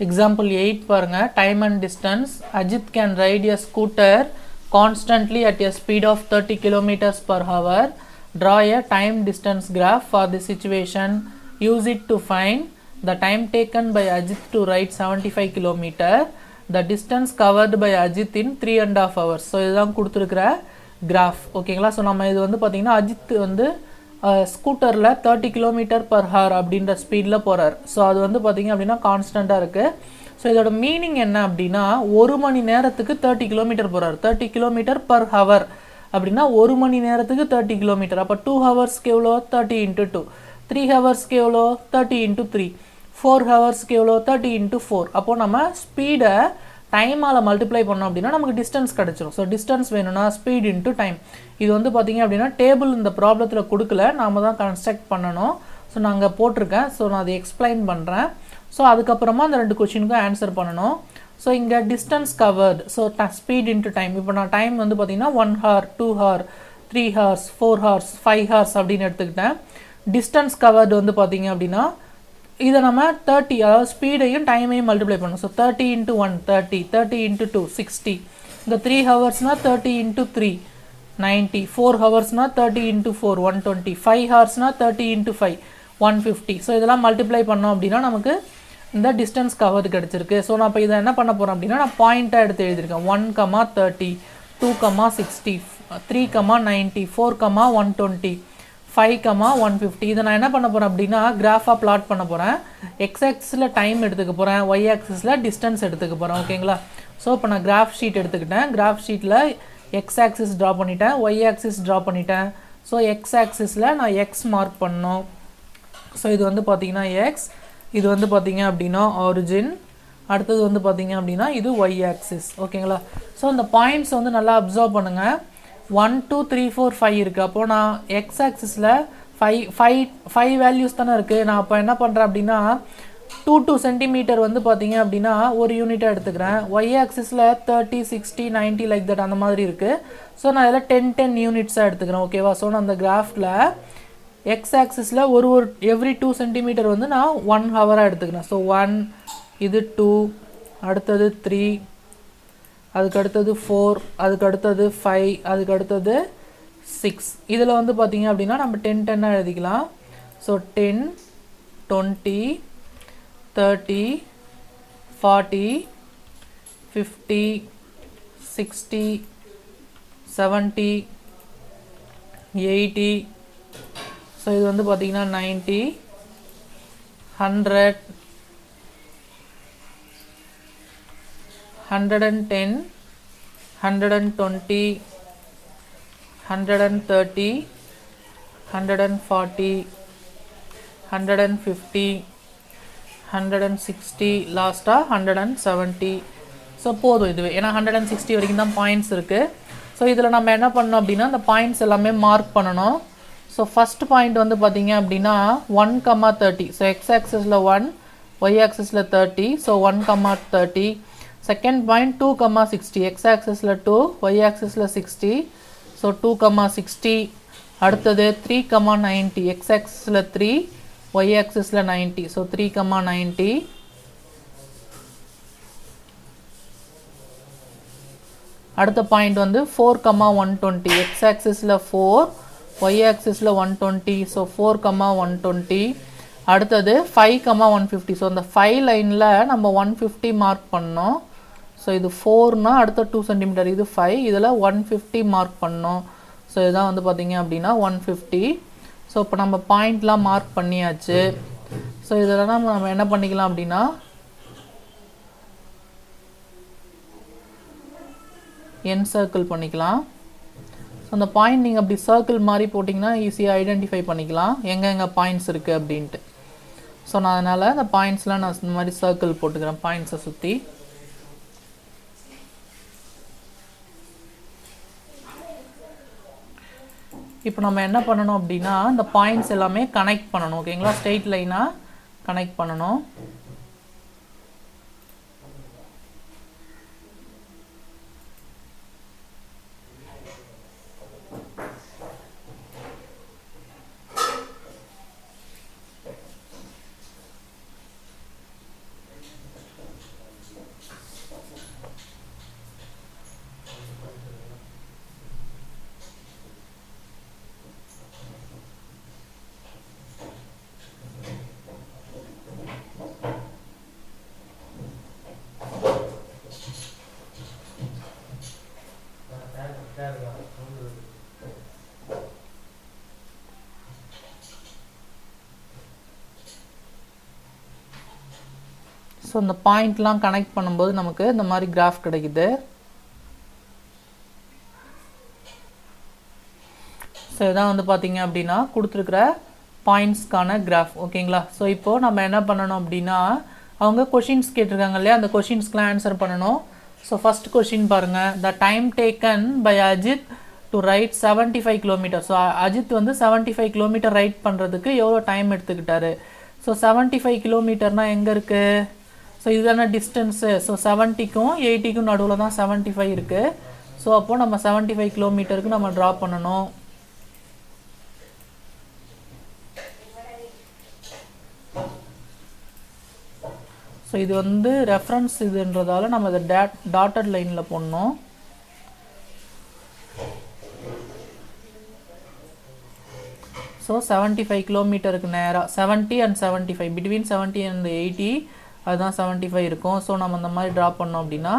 Example 8 பாருங்க. Time and distance. Ajit can ride a scooter constantly at a speed of 30 kilometers per hour. Draw a time distance graph for the situation. Use it to find the time taken by Ajit to ride 75 kilometer. The distance covered by Ajit in 3.5 hours. So இதுதான் கொடுத்துருக்கிற graph ஓகேங்களா. So நம்ம இது வந்து பார்த்தீங்கன்னா அஜித் வந்து ஸ்கூட்டரில் 30 kilometre per hour அப்படின்ற ஸ்பீடில் போகிறார். ஸோ அது வந்து பார்த்திங்க அப்படின்னா கான்ஸ்டண்ட்டாக இருக்குது. ஸோ இதோட மீனிங் என்ன அப்படின்னா 1 மணி நேரத்துக்கு 30 கிலோமீட்டர் போகிறார். 30 கிலோமீட்டர் பர் ஹவர் அப்படின்னா 1 மணி நேரத்துக்கு 30 கிலோமீட்டர். அப்போ 2 ஹவர்ஸ்க்கு எவ்வளோ 30 × 2, 3 ஹவர்ஸ்க்கு எவ்வளோ 30 × 3, 4 ஹவர்ஸ்க்கு எவ்வளோ 30 × 4. அப்போது நம்ம ஸ்பீடை டைமால் மல்டிப்ளை பண்ணோம் அப்படின்னா நமக்கு டிஸ்டன்ஸ் கிடச்சிரும். ஸோ டிஸ்டன்ஸ் வேணும்னா ஸ்பீட் இன்ட்டு டைம். இது வந்து பார்த்திங்க அப்படின்னா டேபிள் இந்த ப்ராப்ளத்தில் கொடுக்கல, நாம் தான் கன்ஸ்ட்ரக்ட் பண்ணணும். ஸோ நான் அங்கே போட்டிருக்கேன். ஸோ நான் அதை எக்ஸ்பிளைன் பண்ணுறேன். ஸோ அதுக்கப்புறமா அந்த 2 கொஷினுக்கும் ஆன்சர் பண்ணணும். ஸோ இங்கே distance covered, so speed into time. இப்போ நான் டைம் வந்து பார்த்திங்கன்னா 1 hour, 2 hour, 3 hours, 4 hours, 5 hours அப்படின்னு எடுத்துக்கிட்டேன். டிஸ்டன்ஸ் கவர்டு வந்து பார்த்திங்க அப்படின்னா இதை நம்ம 30, அதாவது ஸ்பீடையும் டைமையும் மல்டிப்ளை பண்ணணும். ஸோ 30 × 1 30, 30 × 2 60. இந்த 3 ஹவர்ஸ்னால் 30 × 3 90, 4 ஹவர்ஸ்னால் 30 × 4 120, 5 ஹவர்ஸ்னால் 30 × 5 150. ஸோ இதெல்லாம் மல்டிப்ளை பண்ணோம் அப்படின்னா நமக்கு இந்த டிஸ்டன்ஸ் கவர்டு கிடச்சிருக்கு. ஸோ நான் இப்போ இதை என்ன பண்ண போகிறேன் அப்படின்னா நான் பாயிண்ட்டாக எடுத்து எழுதியிருக்கேன். 1, 30, 2, 60, 3, 90, 4, 120, 5, 150. இதை நான் என்ன பண்ண போகிறேன் அப்படின்னா கிராஃபாக பிளாட் பண்ண போகிறேன். எக்ஸ் ஆக்சிஸில் டைம் எடுத்துக்க போகிறேன், ஒய் ஆக்சிஸில் டிஸ்டன்ஸ் எடுத்துக்க போகிறேன். ஓகேங்களா. ஸோ இப்போ நான் கிராஃப் ஷீட் எடுத்துக்கிட்டேன். கிராஃப் ஷீட்டில் எக்ஸ் ஆக்சிஸ் ட்ரா பண்ணிட்டேன், ஒய் ஆக்சிஸ் ட்ரா பண்ணிட்டேன். ஸோ எக்ஸ் ஆக்சிஸில் நான் எக்ஸ் மார்க் பண்ணணும். ஸோ இது வந்து பார்த்திங்கன்னா எக்ஸ், இது வந்து பார்த்திங்க அப்படின்னா ஆரிஜின், அடுத்தது வந்து பார்த்திங்க அப்படின்னா இது ஒய் ஆக்சிஸ். ஓகேங்களா. ஸோ இந்த பாயிண்ட்ஸ் வந்து நல்லா அப்சர்வ் பண்ணுங்கள். 1, 2, 3, 4, 5 இருக்குது. அப்போது நான் எக்ஸ் ஆக்சிஸில் 5 வேல்யூஸ் தானே இருக்குது. நான் அப்போ என்ன பண்ணுறேன் அப்படின்னா 2 சென்டிமீட்டர் வந்து பார்த்தீங்க அப்படின்னா ஒரு யூனிட்டாக எடுத்துக்கிறேன். ஒய் ஆக்சிஸில் 30, 60, 90 லைக் தட் அந்த மாதிரி இருக்குது. ஸோ நான் இதில் 10 யூனிட்ஸாக எடுத்துக்கிறேன். ஓகேவா. ஸோ நான் அந்த கிராஃபில் எக்ஸ் ஆக்சிஸில் ஒரு எவ்ரி 2 சென்டிமீட்டர் வந்து நான் 1 ஹவராக எடுத்துக்கிறேன். ஸோ 1, இது 2, அடுத்தது 3, அதுக்கு அடுத்தது 4, அதுக்கு அடுத்தது 5, அதுக்கு அடுத்தது 6. இதில் வந்து பார்த்திங்க அப்படின்னா நம்ம 10 எழுதிக்கலாம். ஸோ 10, 20, 30, 40, 50, 60, 70, 80. ஸோ இது வந்து பார்த்திங்கன்னா 90, 100, 110, 120, 130, 140, 150, 160, லாஸ்ட்டாக 170. ஸோ போதும் இதுவே, ஏன்னா 160 வரைக்கும் தான் பாயிண்ட்ஸ் இருக்குது. ஸோ இதில் நம்ம என்ன பண்ணணும் அப்படின்னா அந்த பாயிண்ட்ஸ் எல்லாமே மார்க் பண்ணணும். ஸோ ஃபஸ்ட் பாயிண்ட் வந்து பார்த்திங்க அப்படின்னா 1, 30. ஸோ எக்ஸ் ஆக்சிஸில் 1, ஒய் ஆக்சிஸில் 30. ஸோ 1, 30. Second point 2, 60. எக்ஸ் ஆக்சிஸில் 2, ஒய் ஆக்சிஸில் 60. ஸோ 2, 60. அடுத்தது 3, 90. எக்ஸ் ஆக்சிஸில் 3, ஒய் ஆக்சிஸில் 90. ஸோ 3, 90. அடுத்த பாயிண்ட் வந்து 4, 120. எக்ஸ் ஆக்சிஸில் 4, ஒய் ஆக்சிஸில் 120. ஸோ 4, 120. அடுத்தது 5, 150. ஸோ அந்த 5 லைனில் நம்ம 150 மார்க் பண்ணோம். ஸோ இது 4னா அடுத்த 2 சென்டிமீட்டர், இது 5, இதில் 150 மார்க் பண்ணோம். ஸோ இதுதான் வந்து பார்த்திங்க அப்படின்னா 150. ஸோ இப்போ நம்ம பாயிண்ட்லாம் மார்க் பண்ணியாச்சு. ஸோ இதில் நம்ம என்ன பண்ணிக்கலாம் அப்படின்னா என் சர்க்கிள் பண்ணிக்கலாம். ஸோ அந்த பாயிண்ட் நீங்கள் அப்படி சர்க்கிள் மாதிரி போட்டிங்கன்னா ஈஸியாக ஐடென்டிஃபை பண்ணிக்கலாம் எங்கே பாயிண்ட்ஸ் இருக்குது அப்படின்ட்டு. ஸோ நான் அதனால் அந்த பாயிண்ட்ஸ்லாம் நான் இந்த மாதிரி சர்க்கிள் போட்டுக்கிறேன் பாயிண்ட்ஸை சுற்றி. இப்போ நம்ம என்ன பண்ணணும் அப்படின்னா இந்த பாயிண்ட்ஸ் எல்லாமே கனெக்ட் பண்ணணும். ஓகேங்களா. ஸ்ட்ரெயிட் லைனாக கனெக்ட் பண்ணணும். ஸோ இந்த பாயிண்ட்லாம் கனெக்ட் பண்ணும்போது நமக்கு இந்த மாதிரி கிராஃப் கிடைக்குது. ஸோ இதான் வந்து பார்த்தீங்க அப்படின்னா கொடுத்துருக்குற பாயிண்ட்ஸ்க்கான கிராஃப். ஓகேங்களா? ஸோ இப்போது நம்ம என்ன பண்ணணும் அப்படின்னா, அவங்க கொஷின்ஸ் கேட்டிருக்காங்க இல்லையா, அந்த கொஷின்ஸ்க்குலாம் ஆன்சர் பண்ணணும். ஸோ ஃபஸ்ட் கொஷின் பாருங்கள். The time taken by Ajith to ride 75 kilometre. So Ajith வந்து 75 கிலோமீட்டர் ரைட் பண்ணுறதுக்கு எவ்வளோ டைம் எடுத்துக்கிட்டாரு? ஸோ 75 கிலோமீட்டர்னால் எங்கே இருக்குது? ஸோ இதுதானே டிஸ்டன்ஸு. ஸோ 70க்கும் 80க்கும் நடுவில் தான் 75 இருக்குது. ஸோ அப்போது நம்ம 75 கிலோமீட்டருக்கு நம்ம ட்ரா பண்ணணும். ஸோ இது வந்து ரெஃபரன்ஸ் இதுன்றதால நம்ம இதை டாட்டட் லைனில் போடணும். ஸோ 75 கிலோமீட்டருக்கு நேராக 70 and 75 பிட்வீன் 70 and 80 அதுதான் 75 இருக்கும். ஸோ நம்ம இந்த மாதிரி ட்ரா பண்ணோம் அப்படின்னா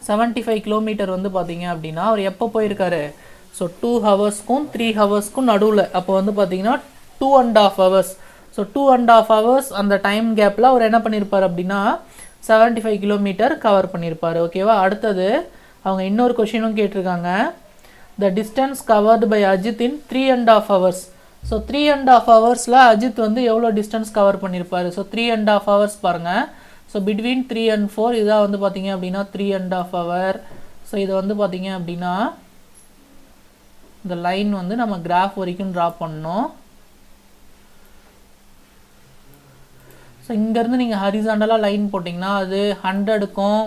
75 கிலோமீட்டர் வந்து பார்த்தீங்க அப்படின்னா அவர் எப்போ போயிருக்காரு? ஸோ 2 ஹவர்ஸ்க்கும் 3 ஹவர்ஸ்க்கும் நடுவில். அப்போ வந்து பார்த்தீங்கன்னா 2.5 ஹவர்ஸ். ஸோ 2.5 ஹவர்ஸ் அந்த டைம் கேப்பில் அவர் என்ன பண்ணியிருப்பார் அப்படின்னா 75 கிலோமீட்டர் கவர் பண்ணியிருப்பார். ஓகேவா? அடுத்தது அவங்க இன்னொரு கொஷினும் கேட்டிருக்காங்க. The distance covered by Ajith in 3.5 hours. So 3.5 ஹவர்ஸில் அஜித் வந்து எவ்வளோ டிஸ்டன்ஸ் கவர் பண்ணியிருப்பார்? ஸோ 3.5 ஹவர்ஸ் பாருங்கள். ஸோ பிட்வீன் 3 and 4 இதாக வந்து பார்த்தீங்க அப்படின்னா 3.5 ஹவர். ஸோ இது வந்து பார்த்தீங்க அப்படின்னா இந்த லைன் வந்து நம்ம கிராஃப் வரைக்கும் ட்ரா பண்ணணும். ஸோ இங்கேருந்து நீங்கள் ஹரிசாண்டலாக லைன் போட்டிங்கன்னா அது 100க்கும்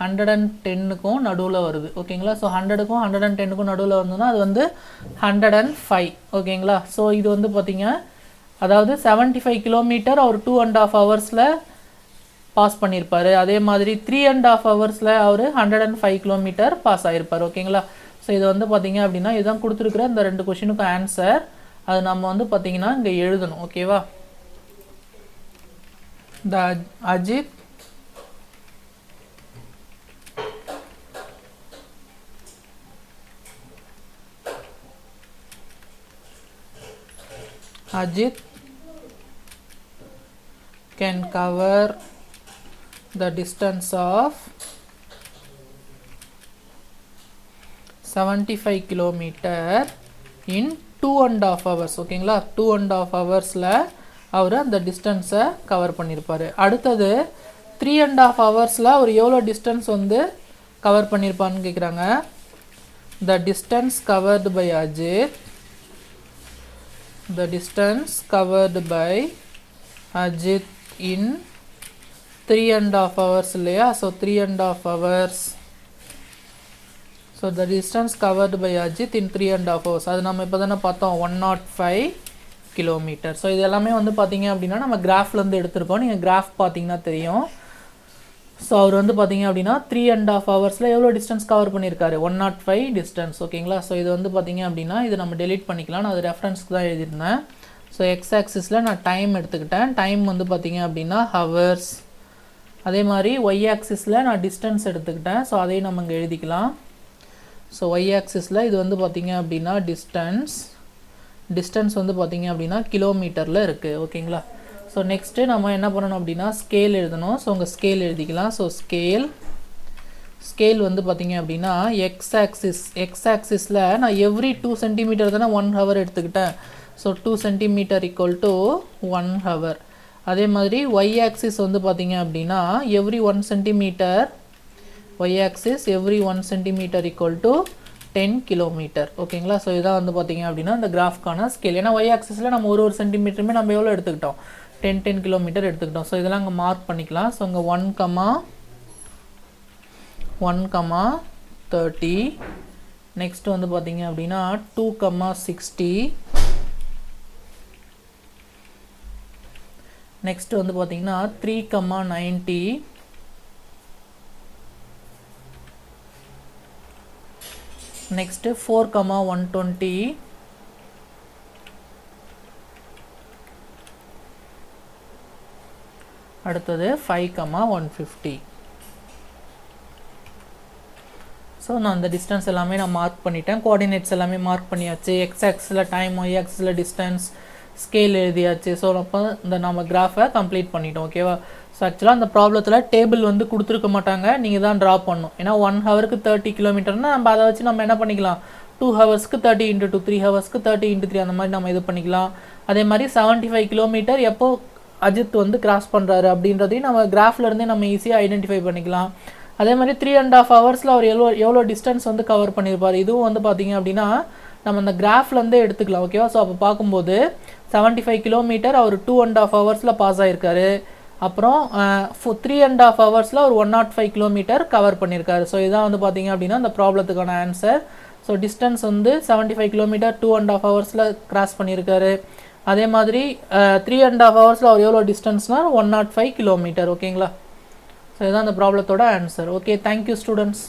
110க்கும் நடுவில் வருது. ஓகேங்களா? ஸோ 100க்கும் 110க்கும் நடுவில் வந்ததுன்னா அது வந்து 105. ஓகேங்களா? ஸோ இது வந்து பார்த்தீங்க அதாவது 75 கிலோமீட்டர் அவர் 2.5 ஹவர்ஸில் பாஸ் பண்ணியிருப்பார். அதே மாதிரி 3.5 ஹவர்ஸில் அவர் 105 கிலோமீட்டர் பாஸ் ஆகிருப்பார். ஓகேங்களா? ஸோ இது வந்து பார்த்தீங்க அப்படின்னா இதுதான் கொடுத்துருக்குற இந்த 2 கொஷினுக்கும் ஆன்சர். அது நம்ம வந்து பார்த்தீங்கன்னா இங்கே எழுதணும். ஓகேவா? The Ajit can cover the distance of 75 kilometer in 2.5 hours. ஓகேங்களா? 2.5 ஹவர்ஸில் அவர் அந்த டிஸ்டன்ஸை கவர் பண்ணியிருப்பார். அடுத்தது 3.5 ஹவர்ஸில் அவர் எவ்வளோ டிஸ்டன்ஸ் வந்து கவர் பண்ணியிருப்பான்னு கேட்குறாங்க. The distance covered by Ajith, the distance covered by Ajith in 3.5 hours இல்லையா? So 3.5 hours. So the distance covered by Ajith in 3.5 hours. அது நம்ம இப்போ தானே பார்த்தோம் 105 கிலோமீட்டர். ஸோ இது எல்லாமே வந்து பார்த்தீங்க அப்படின்னா நம்ம கிராஃப்லேருந்து எடுத்திருக்கோம். நீங்கள் கிராஃப் பார்த்தீங்கன்னா தெரியும். ஸோ அவர் வந்து பார்த்தீங்க அப்படின்னா 3.5 ஹவர்ஸில் எவ்வளோ டிஸ்டன்ஸ் கவர் பண்ணியிருக்காரு? 105 டிஸ்டன்ஸ். ஓகேங்களா? ஸோ இது வந்து பார்த்தீங்க அப்படின்னா இது நம்ம டெலீட் பண்ணிக்கலாம். நான் அது ரெஃபரன்ஸ்க்கு தான் எழுதியிருந்தேன். ஸோ எக்ஸ் ஆக்சிஸில் நான் டைம் எடுத்துக்கிட்டேன். டைம் வந்து பார்த்தீங்க அப்படின்னா ஹவர்ஸ். அதே மாதிரி ஒய் ஆக்சிஸில் நான் டிஸ்டன்ஸ் எடுத்துக்கிட்டேன். ஸோ அதையும் நம்ம இங்கே எழுதிக்கலாம். ஸோ ஒய் ஆக்சிஸில் இது வந்து பார்த்தீங்க அப்படின்னா டிஸ்டன்ஸ் வந்து பார்த்தீங்க அப்படின்னா கிலோமீட்டரில் இருக்குது. ஓகேங்களா? ஸோ நெக்ஸ்ட்டு நம்ம என்ன பண்ணணும் அப்படின்னா ஸ்கேல் எழுதணும். ஸோ உங்கள் ஸ்கேல் எழுதிக்கலாம். ஸோ ஸ்கேல் வந்து பார்த்தீங்க அப்படின்னா எக்ஸ் ஆக்சிஸில் நான் எவ்ரி 2 சென்டிமீட்டர் தானே 1 ஹவர் எடுத்துக்கிட்டேன். So 2 centimetre equal to 1 hour. அதே மாதிரி ஒய் ஆக்சிஸ் வந்து பார்த்தீங்க அப்படின்னா every 1 centimetre y axis every 1 centimetre equal to 10 kilometre. ஓகேங்களா? ஸோ இதான் வந்து பார்த்தீங்க அப்படின்னா இந்த கிராஃப்கான ஸ்கேல். ஏன்னா ஒய் ஆக்சிஸில் நம்ம ஒரு சென்டிமீட்டருமே நம்ம எவ்வளோ எடுத்துக்கிட்டோம்? 10 கிலோமீட்டர் எடுத்துக்கிட்டோம். ஸோ இதெல்லாம் அங்கே மார்க் பண்ணிக்கலாம். ஸோ இங்கே 1,30. நெக்ஸ்ட்டு வந்து பார்த்தீங்க அப்படின்னா 2,60. நெக்ஸ்ட்டு வந்து பார்த்தீங்கன்னா 3,90. நெக்ஸ்ட்டு 4,120. அடுத்தது 5,150. ஸோ நான் அந்த டிஸ்டன்ஸ் எல்லாமே நான் மார்க் பண்ணிட்டேன். கோஆர்டினேட்ஸ் எல்லாமே மார்க் பண்ணியாச்சு. எக்ஸ் ஆக்ஸில் டைம், ஒய் ஆக்ஸில் டிஸ்டன்ஸ், ஸ்கேல் எழுதியாச்சு. ஸோ அப்போ நம்ம கிராஃபை கம்ப்ளீட் பண்ணிட்டோம். ஓகேவா? ஸோ ஆக்சுவலாக அந்த ப்ராப்ளத்தில் டேபிள் வந்து கொடுத்துருக்க மாட்டாங்க, நீங்கள் தான் ட்ரா பண்ணணும். ஏன்னா 1 ஹவருக்கு 30 கிலோமீட்டர்னால் நம்ம அதை வச்சு நம்ம என்ன பண்ணிக்கலாம், 2 ஹவர்ஸ்க்கு 30 × 2, 3 ஹவர்ஸ்க்கு 30 × 3 அந்த மாதிரி நம்ம இது பண்ணிக்கலாம். அதே மாதிரி 75 கிலோமீட்டர் எப்போ அஜித் வந்து கிராஸ் பண்ணுறாரு அப்படின்றதையும் நம்ம கிராஃப்லேருந்தே நம்ம ஈஸியாக ஐடென்டிஃபை பண்ணிக்கலாம். அதே மாதிரி 3.5 ஹவர்ஸில் அவர் எவ்வளோ டிஸ்டன்ஸ் வந்து கவர் பண்ணியிருப்பார், இதுவும் வந்து பார்த்திங்க அப்படின்னா நம்ம அந்த கிராஃப்லேருந்தே எடுத்துக்கலாம். ஓகேவா? ஸோ அப்போ பார்க்கும்போது 75 கிலோமீட்டர் அவர் 2.5 ஹவர்ஸில் பாஸ் ஆகிருக்காரு. அப்புறம் 3.5 ஹவர்ஸில் ஒரு 105 கிலோமீட்டர் கவர் பண்ணியிருக்காரு. ஸோ இதான் வந்து பார்த்திங்க அப்படின்னா அந்த ப்ராப்ளத்துக்கான ஆன்சர். ஸோ டிஸ்டன்ஸ் வந்து 75 கிலோமீட்டர் 2.5 ஹவர்ஸில் கிராஸ் பண்ணியிருக்காரு. அதே மாதிரி 3.5 ஹவர்ஸில் அவர் எவ்வளோ டிஸ்டன்ஸ்னால் 105 கிலோமீட்டர். ஓகேங்களா? ஸோ இதுதான் அந்த ப்ராப்ளத்தோட ஆன்சர். Okay, thank you students.